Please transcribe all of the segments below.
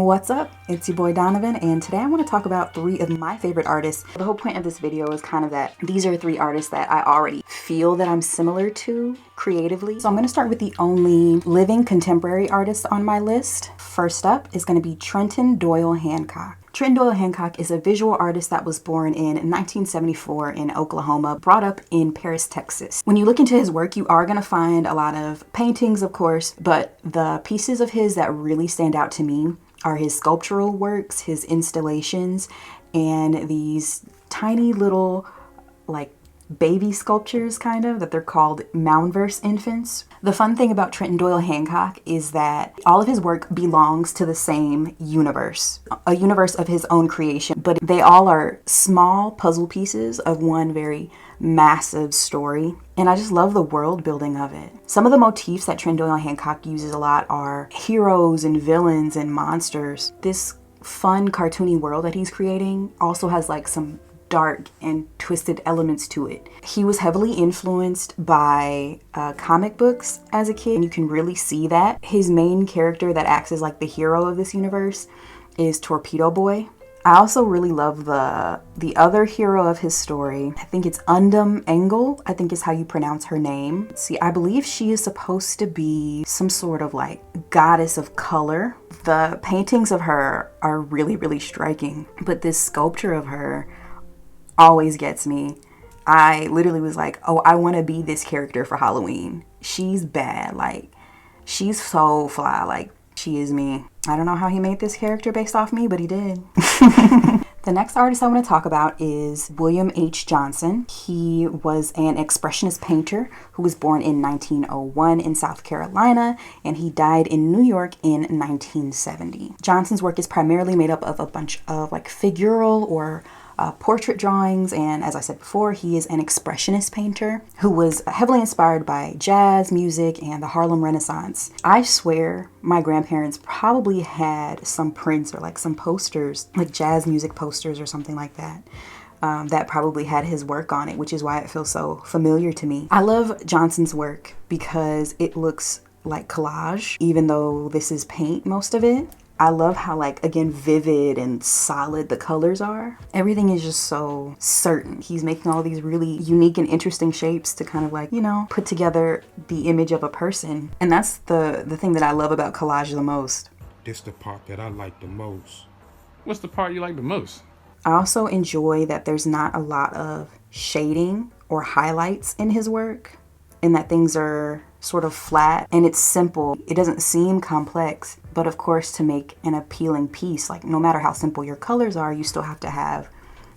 What's up? It's your boy Donovan, and today I want to talk about 3 of my favorite artists. The whole point of this video is kind of that these are 3 artists that I already feel that I'm similar to creatively. So I'm going to start with the only living contemporary artist on my list. First up is going to be Trenton Doyle Hancock. Trenton Doyle Hancock is a visual artist that was born in 1974 in Oklahoma, brought up in Paris, Texas. When you look into his work, you are going to find a lot of paintings, of course, but the pieces of his that really stand out to me are his sculptural works, his installations, and these tiny little like baby sculptures kind of that they're called moundverse infants. The fun thing about Trenton Doyle Hancock is that all of his work belongs to the same universe, a universe of his own creation, but they all are small puzzle pieces of one very massive story. And I just love the world building of it. Some of the motifs that Trenton Doyle Hancock uses a lot are heroes and villains and monsters. This fun cartoony world that he's creating also has like some dark and twisted elements to it. He was heavily influenced by comic books as a kid, and you can really see that. His main character that acts as like the hero of this universe is Torpedo Boy. I also really love the other hero of his story. I think it's Undum Engel, I think is how you pronounce her name. See, I believe she is supposed to be some sort of like goddess of color. The paintings of her are really, really striking, but this sculpture of her always gets me. I literally was like, oh, I want to be this character for Halloween. She's bad. Like, she's so fly. Like, she is me. I don't know how he made this character based off me, but he did. The next artist I want to talk about is William H. Johnson. He was an expressionist painter who was born in 1901 in South Carolina, and he died in New York in 1970. Johnson's work is primarily made up of a bunch of like figural or portrait drawings, and as I said before, he is an expressionist painter who was heavily inspired by jazz music and the Harlem Renaissance. I swear my grandparents probably had some prints or like some posters, like jazz music posters or something like that. That probably had his work on it, which is why it feels so familiar to me. I love Johnson's work because it looks like collage, even though this is paint, most of it. I love how, like, again, vivid and solid the colors are. Everything is just so certain. He's making all these really unique and interesting shapes to kind of like, you know, put together the image of a person. And that's the thing that I love about collage the most. It's the part that I like the most. What's the part you like the most? I also enjoy that there's not a lot of shading or highlights in his work, and that things are sort of flat and it's simple. It doesn't seem complex, but of course, to make an appealing piece, like no matter how simple your colors are, you still have to have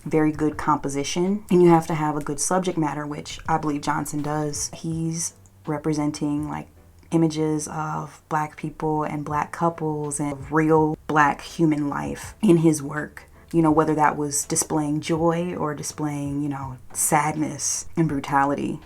very good composition, and you have to have a good subject matter, which I believe Johnson does. He's representing like images of Black people and Black couples and real Black human life in his work. You know, whether that was displaying joy or displaying, you know, sadness and brutality.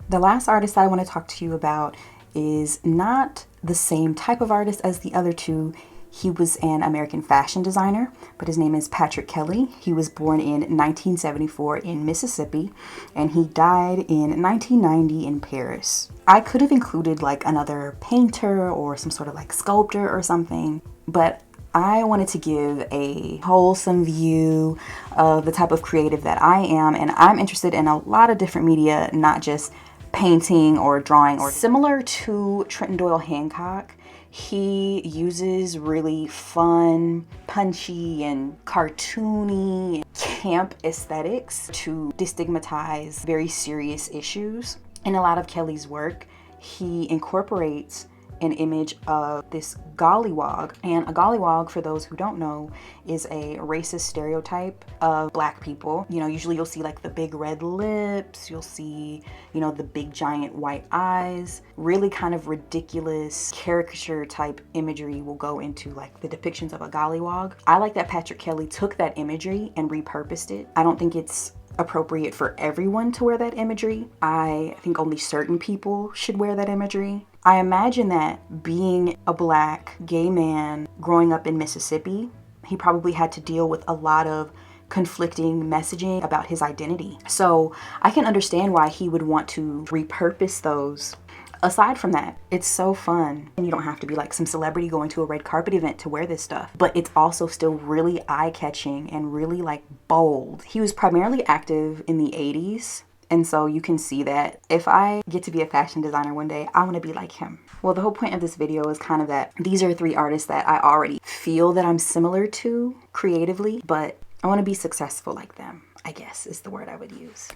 The last artist that I want to talk to you about is not the same type of artist as the other 2. He was an American fashion designer, but his name is Patrick Kelly. He was born in 1974 in Mississippi, and he died in 1990 in Paris. I could have included like another painter or some sort of like sculptor or something, but I wanted to give a wholesome view of the type of creative that I am, and I'm interested in a lot of different media, not just painting or drawing. Or similar to Trenton Doyle Hancock, he uses really fun, punchy, and cartoony camp aesthetics to destigmatize very serious issues. In a lot of Kelly's work, he incorporates an image of this gollywog. And a gollywog, for those who don't know, is a racist stereotype of Black people. You know, usually you'll see like the big red lips, you'll see, you know, the big giant white eyes. Really kind of ridiculous caricature type imagery will go into like the depictions of a gollywog. I like that Patrick Kelly took that imagery and repurposed it. I don't think it's appropriate for everyone to wear that imagery. I think only certain people should wear that imagery. I imagine that being a Black gay man growing up in Mississippi, he probably had to deal with a lot of conflicting messaging about his identity. So I can understand why he would want to repurpose those aside from that, it's so fun. And you don't have to be like some celebrity going to a red carpet event to wear this stuff. But it's also still really eye-catching and really like bold. He was primarily active in the 80s. And so you can see that if I get to be a fashion designer one day, I want to be like him. Well, the whole point of this video is kind of that these are 3 artists that I already feel that I'm similar to creatively, but I want to be successful like them, I guess is the word I would use.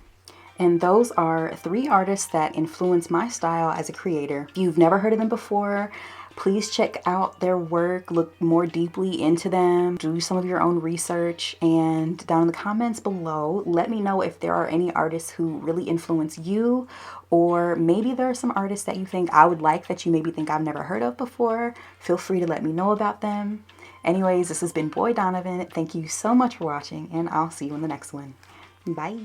And those are 3 artists that influence my style as a creator. If you've never heard of them before, please check out their work, look more deeply into them, do some of your own research, and down in the comments below, let me know if there are any artists who really influence you, or maybe there are some artists that you think I would like that you maybe think I've never heard of before. Feel free to let me know about them. Anyways, this has been Boy Donovan. Thank you so much for watching, and I'll see you in the next one. Bye.